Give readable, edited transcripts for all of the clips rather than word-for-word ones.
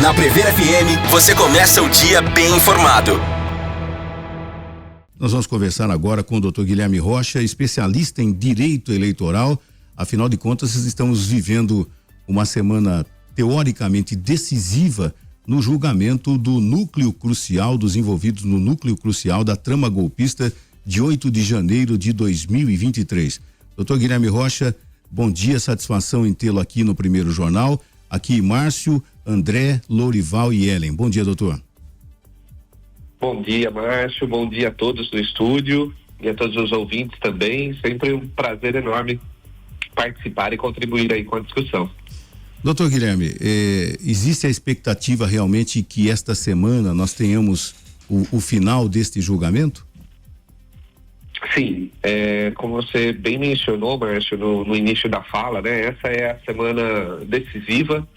Na Prever FM, você começa o dia bem informado. Nós vamos conversar agora com o Dr. Guilherme Rocha, especialista em direito eleitoral. Afinal de contas, estamos vivendo uma semana teoricamente decisiva no julgamento do núcleo crucial, dos envolvidos no núcleo crucial da trama golpista de 8 de janeiro de 2023. Dr. Guilherme Rocha, bom dia, satisfação em tê-lo aqui no Primeiro Jornal. Aqui Márcio, André, Lourival e Ellen. Bom dia, doutor. Bom dia, Márcio. Bom dia a todos no estúdio e a todos os ouvintes também. Sempre um prazer enorme participar e contribuir aí com a discussão. Doutor Guilherme, existe a expectativa realmente que esta semana nós tenhamos o final deste julgamento? Sim, como você bem mencionou, Márcio, no início da fala, né? Essa é a semana decisiva,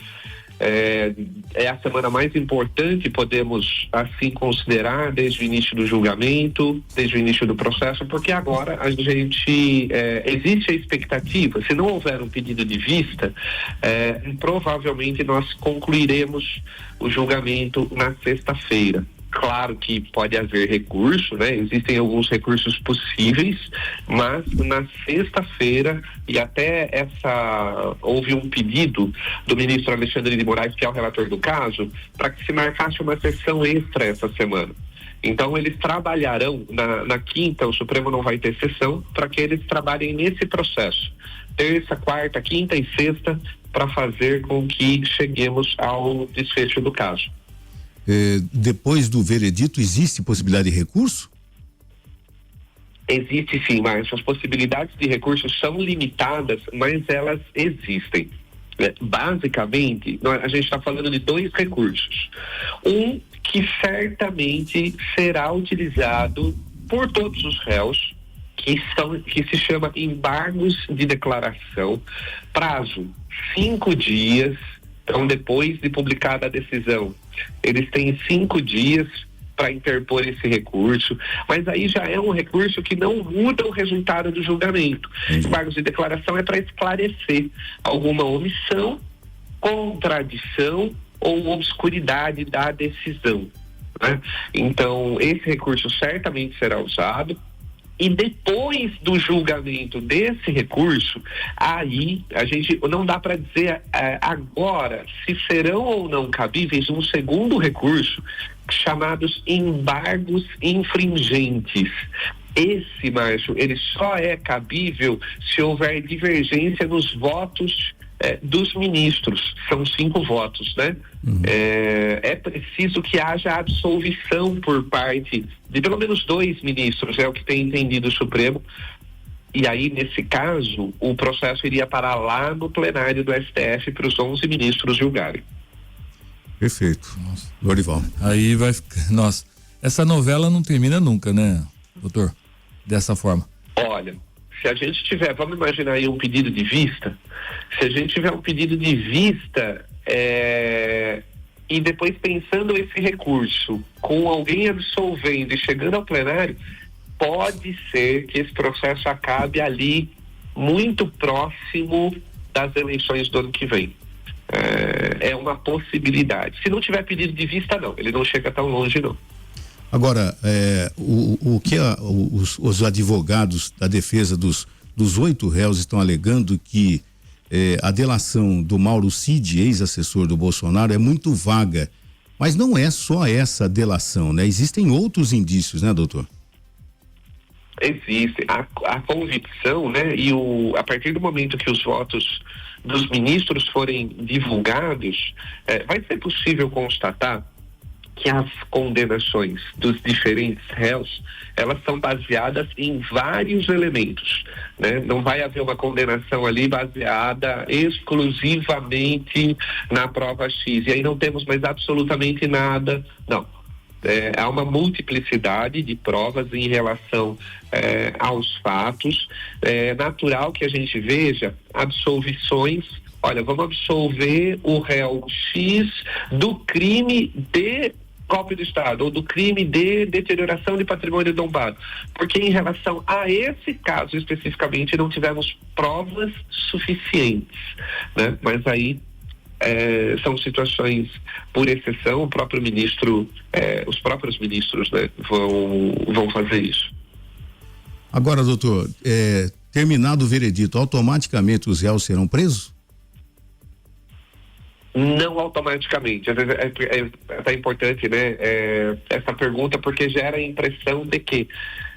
é a semana mais importante, podemos assim considerar, desde o início do julgamento, desde o início do processo, porque agora a gente, existe a expectativa, se não houver um pedido de vista, provavelmente nós concluiremos o julgamento na sexta-feira. Claro que pode haver recurso, né? Existem alguns recursos possíveis, mas na sexta-feira, e até houve um pedido do ministro Alexandre de Moraes, que é o relator do caso, para que se marcasse uma sessão extra essa semana. Então eles trabalharão na quinta, o Supremo não vai ter sessão, para que eles trabalhem nesse processo. Terça, quarta, quinta e sexta, para fazer com que cheguemos ao desfecho do caso. Depois do veredito, existe possibilidade de recurso? Existe sim, Márcio. As possibilidades de recurso são limitadas, mas elas existem. Basicamente, a gente está falando de dois recursos. Um que certamente será utilizado por todos os réus, que se chama embargos de declaração, prazo 5 dias. Então, depois de publicada a decisão, eles têm 5 dias para interpor esse recurso, mas aí já é um recurso que não muda o resultado do julgamento. Embargos de declaração é para esclarecer alguma omissão, contradição ou obscuridade da decisão, né? Então, esse recurso certamente será usado. E depois do julgamento desse recurso, aí a gente não dá para dizer agora se serão ou não cabíveis um segundo recurso, chamados embargos infringentes. Esse, Márcio, ele só é cabível se houver divergência nos votos dos ministros. São 5 votos, né? É preciso que haja absolvição por parte de pelo menos 2 ministros, é o que tem entendido o Supremo. E aí, nesse caso, o processo iria parar lá no plenário do STF para os 11 ministros julgarem. Perfeito. Nossa. Lourival. Aí vai ficar. Nossa, essa novela não termina nunca, né, doutor? Dessa forma. Olha, se a gente tiver, vamos imaginar aí um pedido de vista, se a gente tiver um pedido de vista e depois pensando esse recurso com alguém absolvendo e chegando ao plenário, pode ser que esse processo acabe ali muito próximo das eleições do ano que vem. É uma possibilidade. Se não tiver pedido de vista, não, ele não chega tão longe, não. Agora, o que os advogados da defesa dos 8 réus estão alegando que a delação do Mauro Cid, ex-assessor do Bolsonaro, é muito vaga. Mas não é só essa delação, né? Existem outros indícios, né, doutor? Existe. A convicção, né? E a partir do momento que os votos dos ministros forem divulgados, vai ser possível constatar que as condenações dos diferentes réus, elas são baseadas em vários elementos, né? Não vai haver uma condenação ali baseada exclusivamente na prova X, e aí não temos mais absolutamente nada, não. Há uma multiplicidade de provas em relação aos fatos. É natural que a gente veja absolvições. Olha, vamos absolver o réu X do crime de golpe do Estado ou do crime de deterioração de patrimônio tombado, porque em relação a esse caso especificamente não tivemos provas suficientes, né? Mas aí são situações por exceção, o próprio ministro, os próprios ministros, né, vão fazer isso. Agora, doutor, terminado o veredito, automaticamente os réus serão presos? Não automaticamente. Às vezes é até importante, né, essa pergunta, porque gera a impressão de que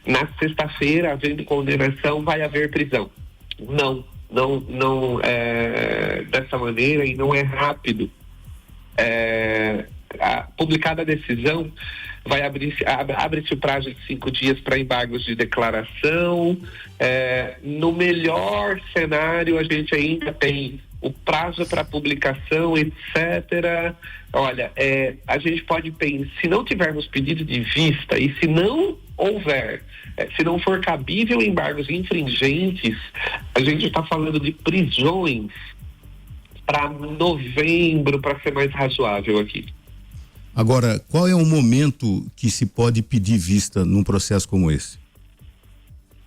na sexta-feira, havendo condenação, vai haver prisão. Não dessa maneira, e não é rápido. Publicada a decisão, abre-se o prazo de 5 dias para embargos de declaração. No melhor cenário, a gente ainda tem o prazo para publicação, etc. Olha, a gente pode pensar, se não tivermos pedido de vista e se não houver, se não for cabível embargos infringentes, a gente está falando de prisões para novembro, para ser mais razoável aqui. Agora, qual é o momento que se pode pedir vista num processo como esse?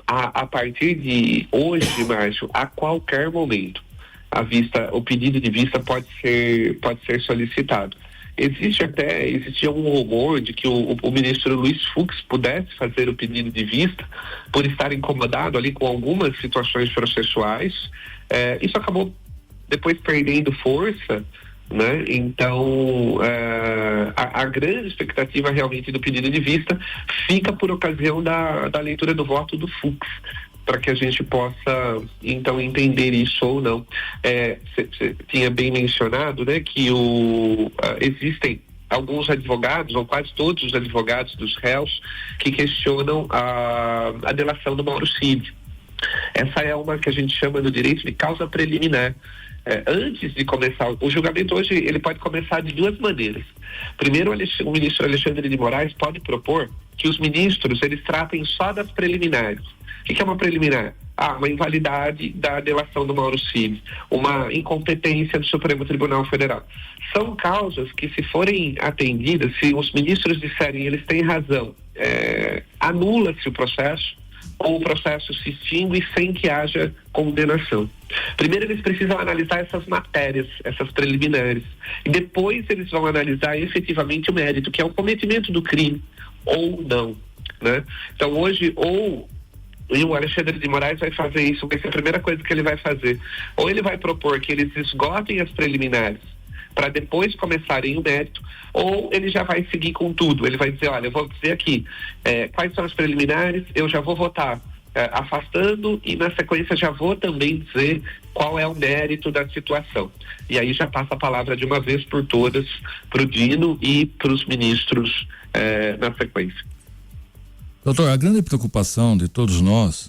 A partir de hoje, Márcio, a qualquer momento, o pedido de vista pode ser solicitado. Existia um rumor de que o ministro Luiz Fux pudesse fazer o pedido de vista por estar incomodado ali com algumas situações processuais. Isso acabou depois perdendo força, né? Então, a grande expectativa realmente do pedido de vista fica por ocasião da leitura do voto do Fux, para que a gente possa, então, entender isso ou não. Você tinha bem mencionado, né, que existem alguns advogados, ou quase todos os advogados dos réus, que questionam a delação do Mauro Cid. Essa é uma que a gente chama no direito de causa preliminar. Antes de começar, o julgamento hoje, ele pode começar de duas maneiras. Primeiro, o ministro Alexandre de Moraes pode propor que os ministros, eles tratem só das preliminares. O que é uma preliminar? Uma invalidade da delação do Mauro Cid, uma incompetência do Supremo Tribunal Federal. São causas que, se forem atendidas, se os ministros disserem eles têm razão, anula-se o processo, ou o processo se extingue sem que haja condenação. Primeiro eles precisam analisar essas matérias, essas preliminares, e depois eles vão analisar efetivamente o mérito, que é o cometimento do crime, ou não, né? Então hoje, e o Alexandre de Moraes vai fazer isso, vai ser a primeira coisa que ele vai fazer. Ou ele vai propor que eles esgotem as preliminares para depois começarem o mérito, ou ele já vai seguir com tudo. Ele vai dizer, olha, eu vou dizer aqui quais são as preliminares, eu já vou votar afastando, e na sequência já vou também dizer qual é o mérito da situação. E aí já passa a palavra de uma vez por todas para o Dino e para os ministros na sequência. Doutor, a grande preocupação de todos nós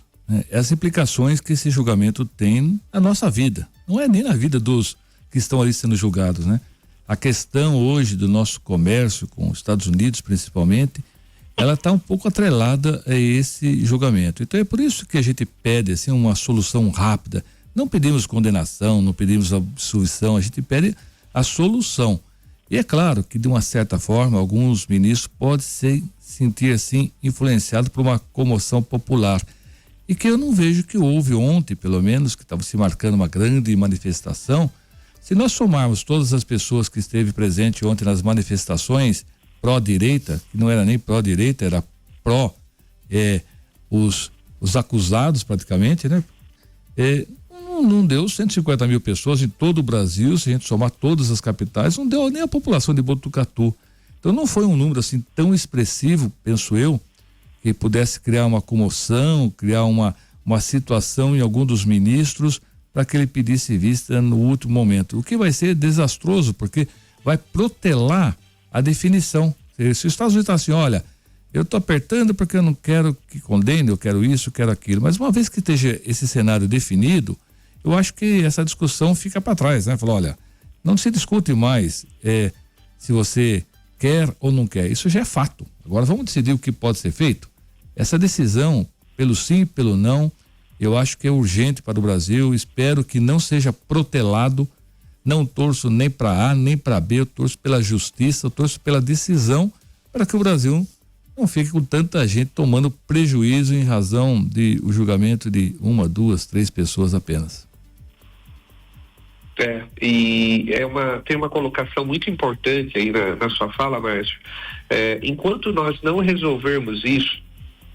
é as implicações que esse julgamento tem na nossa vida. Não é nem na vida dos que estão ali sendo julgados, né? A questão hoje do nosso comércio com os Estados Unidos, principalmente, ela está um pouco atrelada a esse julgamento. Então é por isso que a gente pede assim uma solução rápida. Não pedimos condenação, não pedimos absolvição, a gente pede a solução. E é claro que, de uma certa forma, alguns ministros podem se sentir assim influenciados por uma comoção popular, e que eu não vejo que houve ontem, pelo menos, que estava se marcando uma grande manifestação. Se nós somarmos todas as pessoas que esteve presente ontem nas manifestações pró-direita, que não era nem pró-direita, era pró os acusados praticamente, né? Não deu 150 mil pessoas em todo o Brasil, se a gente somar todas as capitais, não deu nem a população de Botucatu. Então não foi um número assim tão expressivo, penso eu, que pudesse criar uma comoção, criar uma situação em algum dos ministros para que ele pedisse vista no último momento. O que vai ser desastroso, porque vai protelar a definição. Se os Estados Unidos estão assim, olha, eu estou apertando porque eu não quero que condene, eu quero isso, eu quero aquilo. Mas uma vez que esteja esse cenário definido, eu acho que essa discussão fica para trás, né? Falar, olha, não se discute mais se você quer ou não quer. Isso já é fato. Agora vamos decidir o que pode ser feito. Essa decisão, pelo sim e pelo não, eu acho que é urgente para o Brasil. Espero que não seja protelado. Não torço nem para A nem para B, eu torço pela justiça, eu torço pela decisão, para que o Brasil não fique com tanta gente tomando prejuízo em razão de o julgamento de 1, 2, 3 pessoas apenas. Tem uma colocação muito importante aí na sua fala, Márcio. Enquanto nós não resolvermos isso,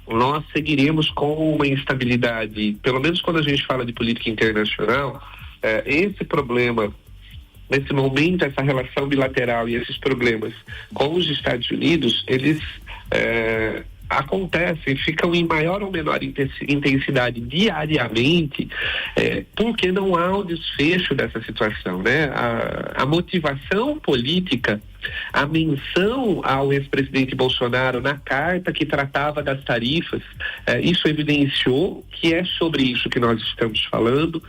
nós seguiremos com uma instabilidade, pelo menos quando a gente fala de política internacional, esse problema, nesse momento, essa relação bilateral e esses problemas com os Estados Unidos, eles acontecem, ficam em maior ou menor intensidade diariamente, porque não há um desfecho dessa situação, né? A motivação política, a menção ao ex-presidente Bolsonaro na carta que tratava das tarifas, isso evidenciou que é sobre isso que nós estamos falando.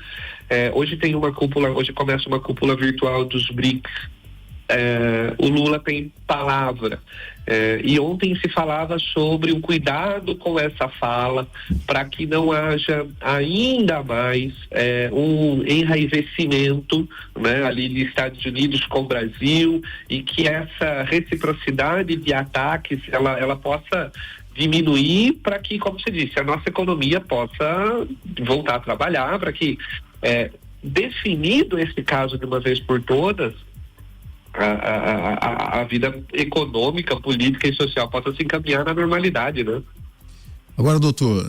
Hoje começa uma cúpula virtual dos BRICS. O Lula tem palavra, e ontem se falava sobre o cuidado com essa fala para que não haja ainda mais um enraivecimento, né, ali de Estados Unidos com o Brasil, e que essa reciprocidade de ataques ela possa diminuir, para que, como você disse, a nossa economia possa voltar a trabalhar, para que definido esse caso de uma vez por todas, a vida econômica, política e social possa se encaminhar na normalidade, né? Agora, doutor,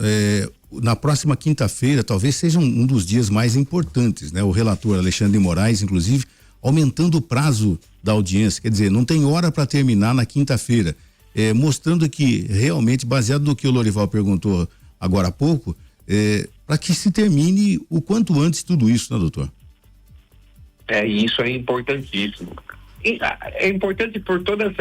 na próxima quinta-feira talvez seja um dos dias mais importantes, né? O relator Alexandre de Moraes, inclusive, aumentando o prazo da audiência, quer dizer, não tem hora para terminar na quinta-feira, mostrando que realmente, baseado no que o Lorival perguntou agora há pouco, para que se termine o quanto antes tudo isso, né, doutor? Isso é importantíssimo. É importante por todos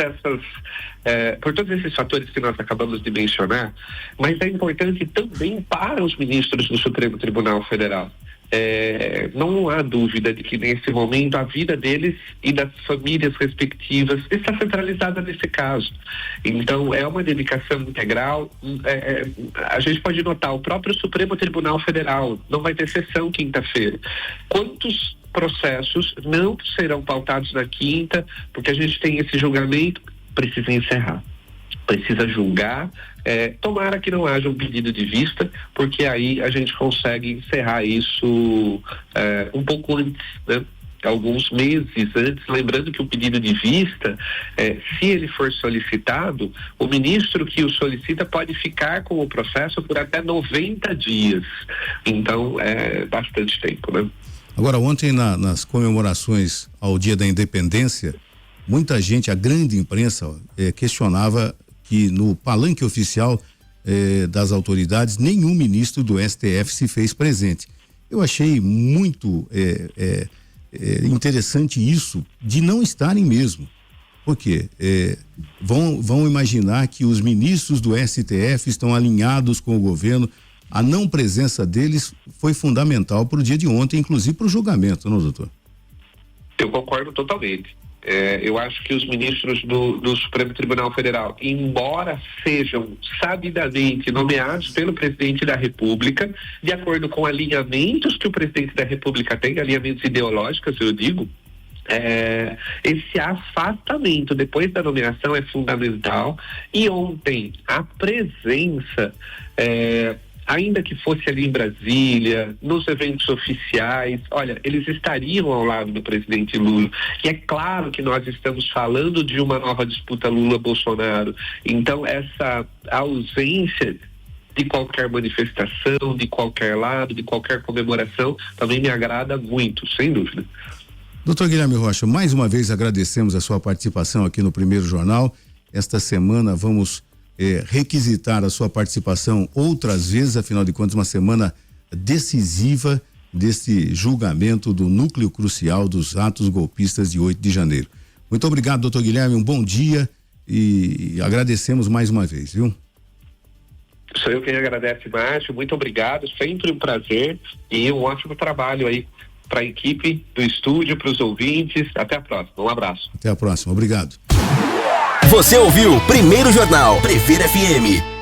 esses fatores que nós acabamos de mencionar, mas é importante também para os ministros do Supremo Tribunal Federal. Não há dúvida de que nesse momento a vida deles e das famílias respectivas está centralizada nesse caso. Então é uma dedicação integral. A gente pode notar, o próprio Supremo Tribunal Federal não vai ter sessão quinta-feira. Quantos processos não serão pautados na quinta, porque a gente tem esse julgamento? Precisa encerrar, precisa julgar, tomara que não haja um pedido de vista, porque aí a gente consegue encerrar isso um pouco antes, né? Alguns meses antes, lembrando que o pedido de vista, se ele for solicitado, o ministro que o solicita pode ficar com o processo por até 90 dias, então é bastante tempo, né? Agora, ontem nas comemorações ao Dia da Independência, muita gente, a grande imprensa, questionava que no palanque oficial das autoridades, nenhum ministro do STF se fez presente. Eu achei muito interessante isso, de não estarem mesmo. Por quê? Vão imaginar que os ministros do STF estão alinhados com o governo. A não presença deles foi fundamental para o dia de ontem, inclusive para o julgamento, não, doutor? Eu concordo totalmente. Eu acho que os ministros do Supremo Tribunal Federal, embora sejam sabidamente nomeados pelo presidente da República, de acordo com alinhamentos que o presidente da República tem, alinhamentos ideológicos, eu digo, esse afastamento depois da nomeação é fundamental. E ontem a presença, ainda que fosse ali em Brasília, nos eventos oficiais, olha, eles estariam ao lado do presidente Lula. E é claro que nós estamos falando de uma nova disputa Lula-Bolsonaro. Então, essa ausência de qualquer manifestação, de qualquer lado, de qualquer comemoração, também me agrada muito, sem dúvida. Doutor Guilherme Rocha, mais uma vez agradecemos a sua participação aqui no Primeiro Jornal. Esta semana vamos requisitar a sua participação outras vezes, afinal de contas, uma semana decisiva desse julgamento do núcleo crucial dos atos golpistas de 8 de janeiro. Muito obrigado, doutor Guilherme, um bom dia e agradecemos mais uma vez, viu? Sou eu quem agradece, Márcio, muito obrigado, sempre um prazer e um ótimo trabalho aí para a equipe do estúdio, para os ouvintes. Até a próxima, um abraço. Até a próxima, obrigado. Você ouviu Primeiro Jornal, Prefeira FM.